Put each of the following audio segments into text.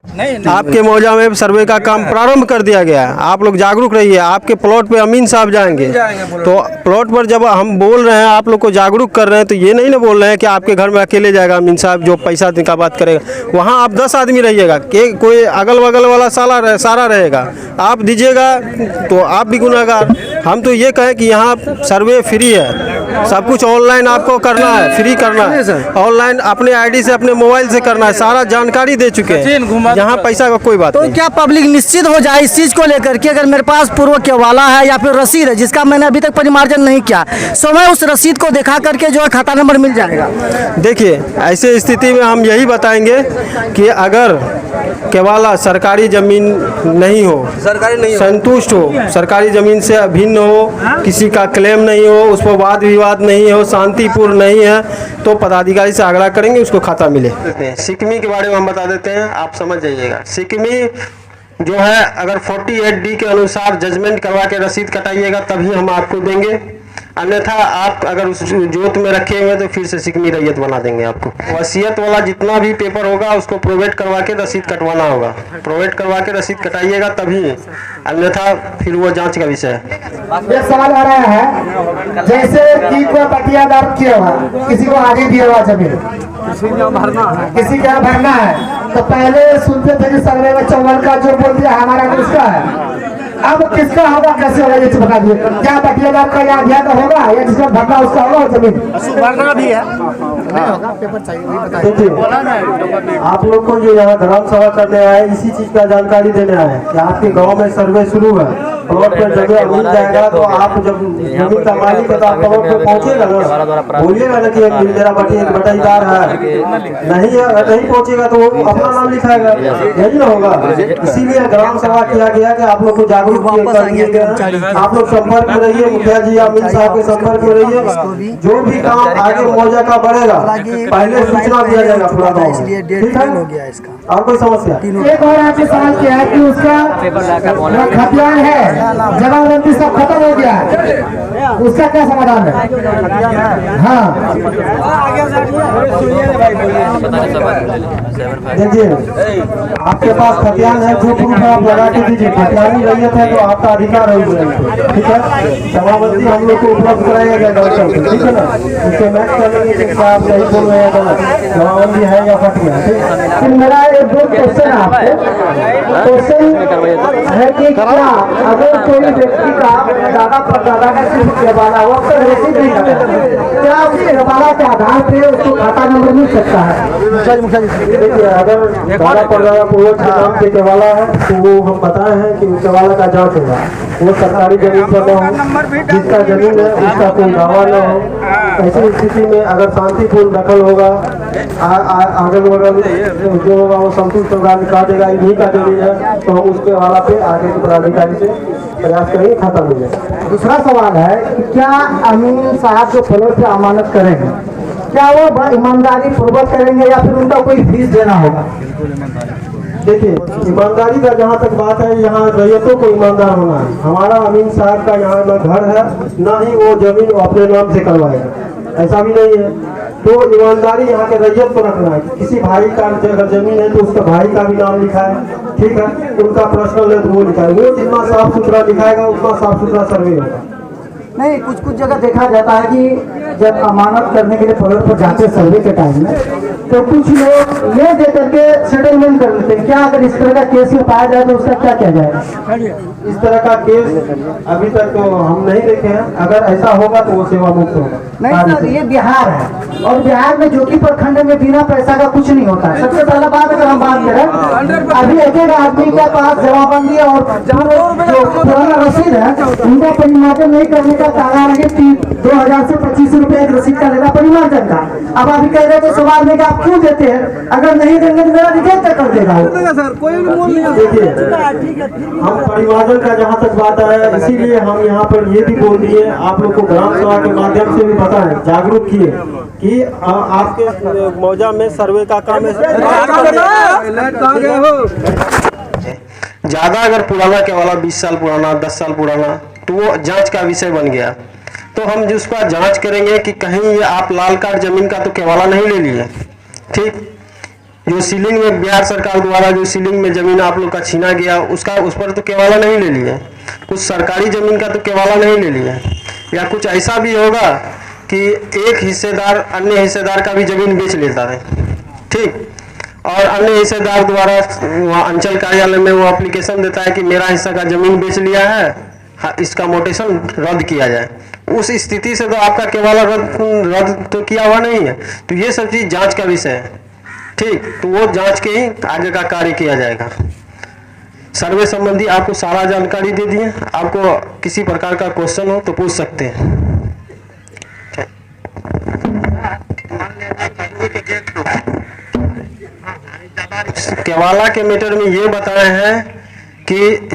नहीं। आपके मौजा में सर्वे का काम प्रारंभ कर दिया गया है। आप लोग जागरूक रहिए। आपके प्लॉट पे अमीन साहब जाएंगे, तो प्लॉट पर जब हम बोल रहे हैं, आप लोग को जागरूक कर रहे हैं, तो ये नहीं ना बोल रहे हैं कि आपके घर में अकेले जाएगा अमीन साहब जो पैसा का बात करेगा। वहाँ आप 10 आदमी रहिएगा, कि कोई अगल बगल वाला सारा रहेगा। आप दीजिएगा तो आप भी गुनहगार। हम तो ये कहें कि यहाँ सर्वे फ्री है, सब कुछ ऑनलाइन आपको करना है, फ्री करना है, ऑनलाइन अपने आईडी से अपने मोबाइल से करना है, सारा जानकारी दे चुके हैं। यहाँ पैसा का कोई बात तो नहीं। क्या पब्लिक निश्चित हो जाए इस चीज को लेकर कि अगर मेरे पास पूर्व केवाला है या फिर रसीद है जिसका मैंने अभी तक परिमार्जन नहीं किया, समय उस रसीद को दिखा करके जो है खाता नंबर मिल जाएगा? देखिए, ऐसे स्थिति में हम यही बताएंगे कि अगर केवाला सरकारी जमीन नहीं हो, संतुष्ट हो, सरकारी जमीन से अभिन्न हो, किसी का क्लेम नहीं हो, उस पर वाद विवाद नहीं हो, शांतिपूर्ण नहीं है, तो पदाधिकारी से आग्रह करेंगे उसको खाता मिले। सिकमी के बारे में हम बता देते हैं, आप समझ जाइएगा। सिकमी जो है, अगर 48D के अनुसार जजमेंट करवा के रसीद कटाइएगा तभी हम आपको देंगे, अन्यथा आप अगर उस जोत में रखे हुए तो फिर से सिकमी रैयत बना देंगे आपको। वसीयत वाला जितना भी पेपर होगा उसको प्रोवाइड करवा के रसीद कटवाना होगा, प्रोवाइड करवा के रसीद कटाइएगा तभी, अन्यथा फिर वो जांच का विषय है। ये सवाल आ रहा है, जैसे कि कोई बटियादार किया हुआ, किसी को आगे दिया हुआ जमीन, किसी का भरना है, तो पहले सुनते थे कि सर्वे में 54 का जो बोल दिया हमारा उसका है, अब किसका होगा, कैसे होगा, ये बता दिए। क्या बटियादार का या अभिया का होगा या जिसका भरना उसका होगा जमीन? भरना भी है। देखिए, आप लोग को जो यहाँ ग्राम सभा करने आए, इसी चीज का जानकारी देने आए कि आपके गांव में सर्वे शुरू है, प्लॉट पर जगह मिल जाएगा, तो आप जब जमीन का मालिक है तो आप प्लॉट पर पहुँचेगा ना, बोलिएगा ना कि मेरा बटाईदार है, नहीं पहुँचेगा तो अपना नाम लिखाएगा, यही ना होगा। इसीलिए ग्राम सभा किया गया कि आप लोग को जागरूक कर दिए गए। आप लोग संपर्क में रहिए, मुखिया जी अमीन साहब के संपर्क में रहिए। जो भी काम आगे मौजा का बढ़ेगा पहले सूचना दिया जाएगा पूरा गाँव में, ठीक है? और कोई समस्या? एक और आपसे सवाल किया है कि उसका खतियान है, जमाबंदी सब खत्म हो गया है, उसका क्या समाधान है? हाँ, देखिए, आपके पास खतियान है, जो प्रूफ है आप लगा के दीजिए। खतियानी रैयत है तो आपका अधिकार है, ठीक है? जमाबंदी हम लोग को उपलब्ध कराया गया डॉक्टर को, ठीक है ना? उससे मैच करेंगे कि आप सही बोल रहे हैं गलत, जमाबंदी है या फट गया, ठीक है? मेरा एक दो क्वेश्चन है आपको। क्वेश्चन है कि क्या अगर कोई व्यक्ति का दादा परदादा का सिर्फ केवाला हो तो रसीद नहीं करता, क्या उस केवाला के आधार पे उसको खाता नंबर मिल सकता है? देखिए, अगर दादा परदादा पूर्वज के नाम पे केवाला है तो वो हम बताए हैं कि केवाला का जांच होगा, वो सरकारी जमीन पर न हो, जिसका जमीन है उसका कोई दावा न हो। ऐसी स्थिति में अगर शांतिपूर्ण दखल होगा, अगल बगल जो होगा वो संतुष्ट होगा, निकाल देगा इन्हीं का जमीन है, तो हम उसके वाला पे आगे के पदाधिकारी से प्रयास करेंगे खाता मिल जाए। दूसरा सवाल है कि क्या अमीन साहब जो प्लॉट पे अमानत करेंगे, क्या वो ईमानदारी पूर्वक करेंगे या फिर उनका कोई फीस देना होगा? देखिए, ईमानदारी का जहाँ तक बात है, यहाँ रैयतों को ईमानदार होना है। हमारा अमीन साहब का यहाँ न घर है, न ही वो जमीन अपने नाम से करवाएगा, ऐसा भी नहीं है। तो ईमानदारी यहाँ के रैयत को रखना है। किसी भाई का अगर जमीन है तो उसका भाई का भी नाम लिखा है, ठीक है? उनका पर्सनल है तो वो लिखा है, वो जितना साफ सुथरा लिखाएगा उतना साफ सुथरा सर्वे होगा। नहीं, कुछ जगह देखा जाता है कि जब अमानत करने के लिए प्लॉट पर जाते सर्वे के टाइम में तो कुछ लोग ले दे करके सेटलमेंट कर लेते हैं। क्या अगर इस तरह का केस में पाया जाए तो उसका क्या किया जाएगा? इस तरह का केस अभी तक तो हम नहीं देखे हैं, अगर ऐसा होगा तो वो सेवा मुक्त होगा। नहीं सर, ये बिहार है और बिहार में जोगी प्रखंड में बिना पैसा का कुछ नहीं होता है। सबसे पहला बात अगर हम बात करें, अभी एक एक आदमी के पास जमाबंदी और जो पुराना रसीद है उनका परिमार्जन नहीं करने का कारण है कि 2000 से 25 रुपए एक रसीद का लेगा परिमार्जन का। अब अभी कह रहे थे सवाल में कि आप क्यों देते हैं, अगर नहीं देंगे तो मेरा रिजेक्ट कर देगा सर, कोई देखिए, हम परिमार्जन का जहाँ तक बात है, इसीलिए हम यहाँ पर ये भी बोल दिए, आप लोग को ग्राम सभा के माध्यम से भी पता है, जागरूक किए कि आपके मौजा में सर्वे का काम ज्यादा अगर पुराना केवाला 20 साल पुराना, 10 साल पुराना, तो वो जांच का विषय बन गया। तो हम जिसका जांच करेंगे कि कहीं ये आप लाल कार्ड जमीन का तो केवाला नहीं ले लिए, ठीक? जो सीलिंग में बिहार सरकार द्वारा जो सीलिंग में जमीन आप लोग का छीना गया उसका उस पर तो केवाला नहीं ले लिया, कुछ सरकारी जमीन का तो केवाला नहीं ले लिया, या कुछ ऐसा भी होगा कि एक हिस्सेदार अन्य हिस्सेदार का भी जमीन बेच लेता है, ठीक, और अन्य हिस्सेदार द्वारा वहाँ अंचल कार्यालय में वो एप्लीकेशन देता है कि मेरा हिस्सा का जमीन बेच लिया है, हाँ, इसका मोटेशन रद्द किया जाए। उस स्थिति से तो आपका केवाला रद्द तो किया हुआ नहीं है। तो ये सब चीज़ जांच का विषय है, ठीक, तो वो जांच के ही आगे का कार्य किया जाएगा। सर्वे संबंधी आपको सारा जानकारी दे दिए, आपको किसी प्रकार का क्वेश्चन हो तो पूछ सकते हैं। केवाला के मैटर में ये बताए हैं कि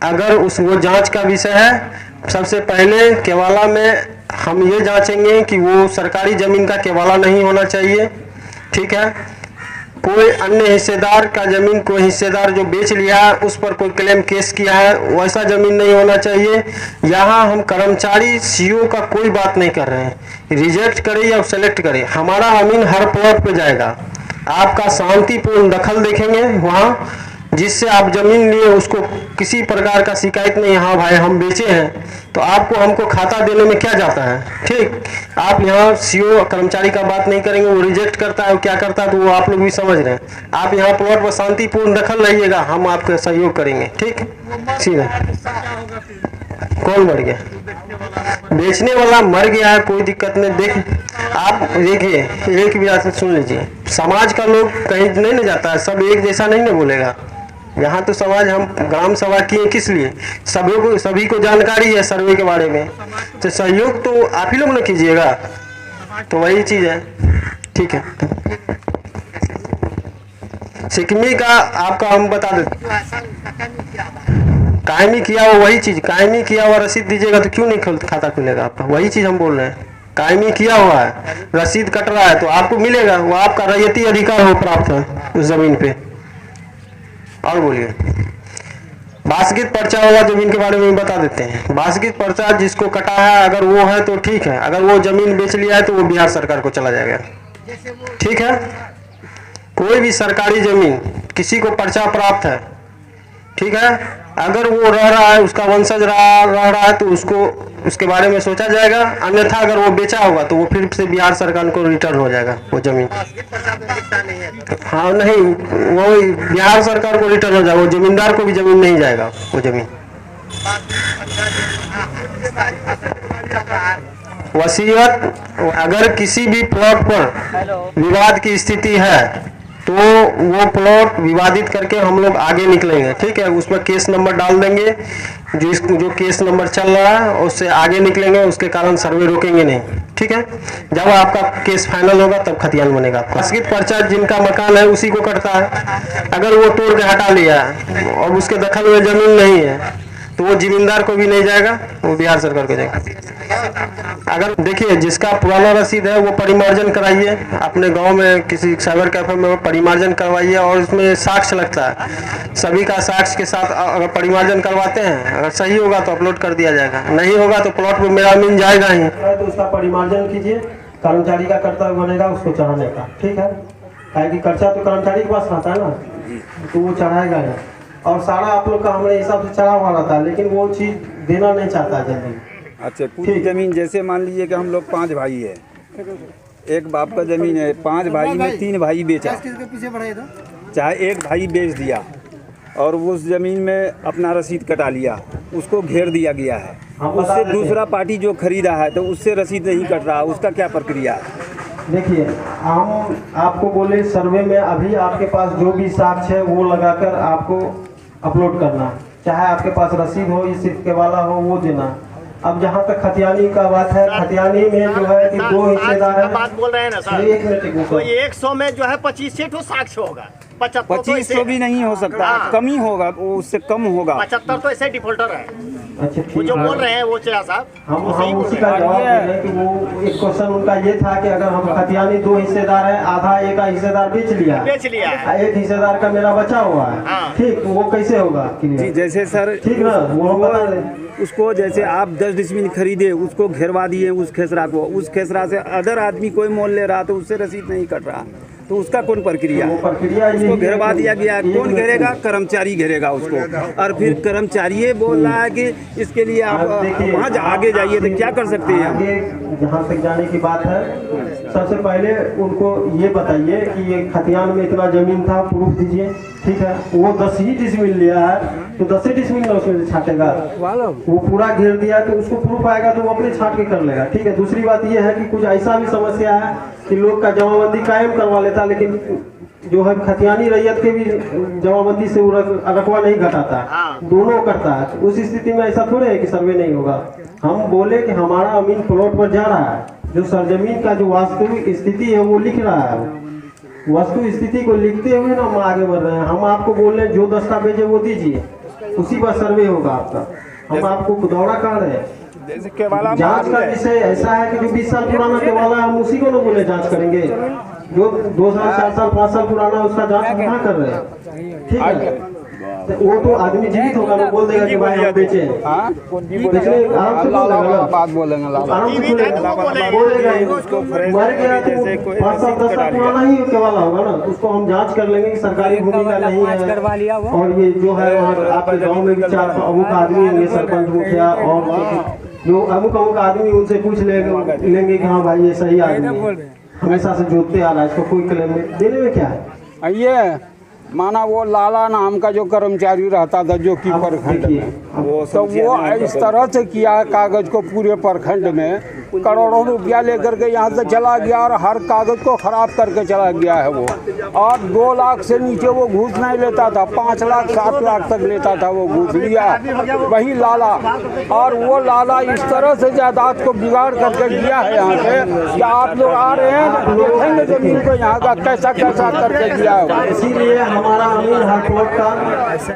अगर वो जांच का विषय है, सबसे पहले केवाला में हम ये जांचेंगे कि वो सरकारी जमीन का केवाला नहीं होना चाहिए, ठीक है। कोई अन्य हिस्सेदार का जमीन कोई हिस्सेदार जो बेच लिया है उस पर कोई क्लेम केस किया है वैसा जमीन नहीं होना चाहिए। यहाँ हम कर्मचारी सीओ का कोई बात नहीं कर रहे हैं, रिजेक्ट करे या सेलेक्ट करे, हमारा अमीन हर प्लॉट पे जाएगा, आपका शांतिपूर्ण दखल देखेंगे वहाँ, जिससे आप जमीन लिए उसको किसी प्रकार का शिकायत नहीं, हाँ भाई हम बेचे हैं तो आपको हमको खाता देने में क्या जाता है, ठीक। आप यहाँ सीओ कर्मचारी का बात नहीं करेंगे, वो रिजेक्ट करता है, वो क्या करता है तो वो आप लोग भी समझ रहे हैं। आप यहाँ प्लॉट पर शांतिपूर्ण दखल रहिएगा, हम आपको सहयोग करेंगे, ठीक। सीधा कौन मर गया? बेचने वाला मर गया है, कोई दिक्कत नहीं। आप देखिए, एक भी बात सुन लीजिए, समाज का लोग कहीं नहीं न जाता है, सब एक जैसा नहीं न बोलेगा। यहाँ तो समाज हम ग्राम सभा किए किस लिए, सभी को जानकारी है सर्वे के बारे में, तो सहयोग तो आप ही लोग न कीजिएगा, तो वही चीज़ है, ठीक है। सिकमी का आपका हम बता देते, कायमी किया हुआ वही चीज़, कायमी किया हुआ रसीद दीजिएगा तो क्यों नहीं खाता खुलेगा आपका, वही चीज़ हम बोल रहे हैं। कायमी किया हुआ है, रसीद कट रहा है तो आपको मिलेगा, वो आपका रैयती अधिकार हो प्राप्त है उस जमीन पे। और बोलिए, बासगित पर्चा वाला जमीन के बारे में बता देते हैं। बासगित पर्चा जिसको कटा है अगर वो है तो ठीक है, अगर वो जमीन बेच लिया है तो वो बिहार सरकार को चला जाएगा, ठीक है। कोई भी सरकारी जमीन किसी को पर्चा प्राप्त है, ठीक है, अगर वो रह रहा है, उसका वंशज रह रहा है तो उसको उसके बारे में सोचा जाएगा, अन्यथा अगर वो बेचा होगा तो वो फिर से बिहार सरकार को रिटर्न हो जाएगा वो जमीन। हाँ नहीं, वो बिहार सरकार को रिटर्न हो जाएगा, वो जमींदार को भी जमीन नहीं जाएगा वो जमीन। वसीयत, अगर किसी भी प्लॉट पर विवाद की स्थिति है तो वो प्लॉट विवादित करके हम लोग आगे निकलेंगे, ठीक है। उसमें केस नंबर डाल देंगे, जो केस नंबर चल रहा है उससे आगे निकलेंगे, उसके कारण सर्वे रोकेंगे नहीं, ठीक है। जब आपका केस फाइनल होगा तब खतियान बनेगा आपका। बासगित पर्चा जिनका मकान है उसी को कटता है, अगर वो तोड़ के हटा लिया है और उसके दखल में जमीन नहीं है तो वो जमींदार को भी नहीं जाएगा, वो बिहार सरकार को जाएगा। अगर देखिए, जिसका पुराना रसीद है वो परिमार्जन कराइए, अपने गांव में किसी साइबर कैफे में परिमार्जन करवाइए, और उसमें साक्ष्य लगता है, सभी का साक्ष्य के साथ अगर परिमार्जन करवाते हैं, अगर सही होगा तो अपलोड कर दिया जाएगा, नहीं होगा तो प्लॉट पर मेरा मिल जाएगा ही, तो उसका परिमार्जन कीजिए, कर्मचारी का कर्तव्य बनेगा उसको चढ़ाने का, ठीक है। कि खर्चा तो कर्मचारी के पास रहता है ना, तो वो चढ़ाएगा ही, और सारा आप लोग का हमारे हिसाब से चढ़ा हुआ रहता है, लेकिन वो चीज़ देना नहीं चाहता जल्दी। अच्छा, पूरी जमीन जैसे मान लीजिए कि हम लोग 5 भाई है, एक बाप का जमीन है, 5 भाई में 3 भाई बेचा, चाहे एक भाई बेच दिया और उस जमीन में अपना रसीद कटा लिया, उसको घेर दिया गया है, उससे दूसरा पार्टी जो खरीदा है तो उससे रसीद नहीं कट रहा, उसका क्या प्रक्रिया है? देखिए, हम आपको बोले सर्वे में अभी आपके पास जो भी साक्ष्य है वो लगाकर आपको अपलोड करना, चाहे आपके पास रसीद हो या सिर्फ केवाला हो वो देना। अब जहाँ तक खतियानी का बात है, खतियानी में जो है कि 2 हिस्सेदार है, बात बोल रहे हैं ना सर, एक मिनट, तो 100 में जो है 25 ठो साक्ष्य होगा, 25 तो भी नहीं हो सकता, कम ही होगा, वो उससे कम होगा। 75 तो ऐसे डिफॉल्टर है। अच्छा, वो जो बोल रहे हैं वो चेहरा साहब, हम उसी का जवाब दे रहे हैं कि वो एक क्वेश्चन उनका ये था कि अगर हम खतियानी 2 हिस्सेदार है, आधा एक हिस्सेदार बेच लिया, एक हिस्सेदार का मेरा बचा हुआ है, ठीक, वो कैसे होगा? जी, जैसे सर, ठीक ना, वो हम बता रहे उसको, जैसे आप 10 डिसमिल खरीदे, उसको घेरवा दिए उस खेसरा को, उस खेसरा से अदर आदमी कोई मोल ले रहा तो उससे रसीद नहीं कट रहा, तो उसका कौन प्रक्रिया? वो प्रक्रिया ये उसको है घेरवा कि दिया गया, एक कौन मिनट घेरेगा? कर्मचारी घेरेगा उसको, और फिर कर्मचारी ये बोल रहा है कि इसके लिए आप देखिए, वहाँ आगे जाइए, तो क्या कर सकते हैं? आगे जहाँ तक जाने की बात है, सबसे पहले उनको ये बताइए कि ये खतियान में इतना जमीन था, प्रूफ दीजिए। ठीक है, वो 10 ही डिसमिल लिया है तो 10 ही डिसमिल उसमें से छाटेगा। वो पूरा घेर दिया तो उसको प्रूफ आएगा तो वो अपने छाट के कर लेगा। ठीक है, दूसरी बात ये है कि कुछ ऐसा भी समस्या है कि लोग का जमाबंदी कायम करवा लेता, लेकिन जो है खतियानी रैयत के भी जमाबंदी से रकबा नहीं घटाता, दोनों करता है। तो उस स्थिति में ऐसा थोड़े है कि सर्वे नहीं होगा। हम बोले कि हमारा अमीन प्लॉट पर जा रहा है, जो सरजमीन का जो वास्तविक स्थिति है वो लिख रहा है, वस्तु स्थिति को लिखते हुए ना हम आगे बढ़ रहे हैं। हम आपको बोल रहे हैं जो दस्तावेज है वो दीजिए, उसी पर सर्वे होगा आपका। हम आपको दौरा कर रहे हैं। जैसे केवाला जांच का विषय ऐसा है कि जो 20 साल पुराना केवाला है हम उसी को ना बोले जांच करेंगे, जो 2 साल 4 साल 5 साल पुराना उसका जांच हम कहाँ कर रहे हैं। ठीक है, तो वो तो आदमी जीवित होगा, वो बोल देगा कि भाई हम बेचे, बेचने आराम से बोलेगा, बात बोलेंगे, आराम से बोलेगा ही। मर गया तो 5 साल 10 साल पुराना ही केवाला होगा ना, उसको हम जांच कर लेंगे कि सरकारी भूमि का नहीं है। और ये जो है आपके गाँव में भी 4 अमुक आदमी होंगे, सरपंच मुखिया और जो अमुक आदमी, उनसे पूछ लेंगे कि हाँ भाई ये सही आदमी है, हमेशा से जोतते आ रहा है, इसको कोई क्लेम देने में क्या है। ये माना वो लाला नाम का जो कर्मचारी रहता था जो कि प्रखंड में, तो वो इस तरह से किया कागज को पूरे प्रखंड में करोड़ों रुपया लेकर के यहाँ से चला गया और हर कागज को खराब करके चला गया है वो। और 2 लाख से नीचे वो घूस नहीं लेता था, 5 लाख 7 लाख तक लेता था वो घूस लिया वही लाला। और वो लाला इस तरह से जायदाद को बिगाड़ करके दिया है यहाँ पे कि आप लोग आ रहे हैं देखेंगे जमीन को यहाँ का कैसा कैसा करके दिया है। इसीलिए हमारा अमीन हर प्लॉट का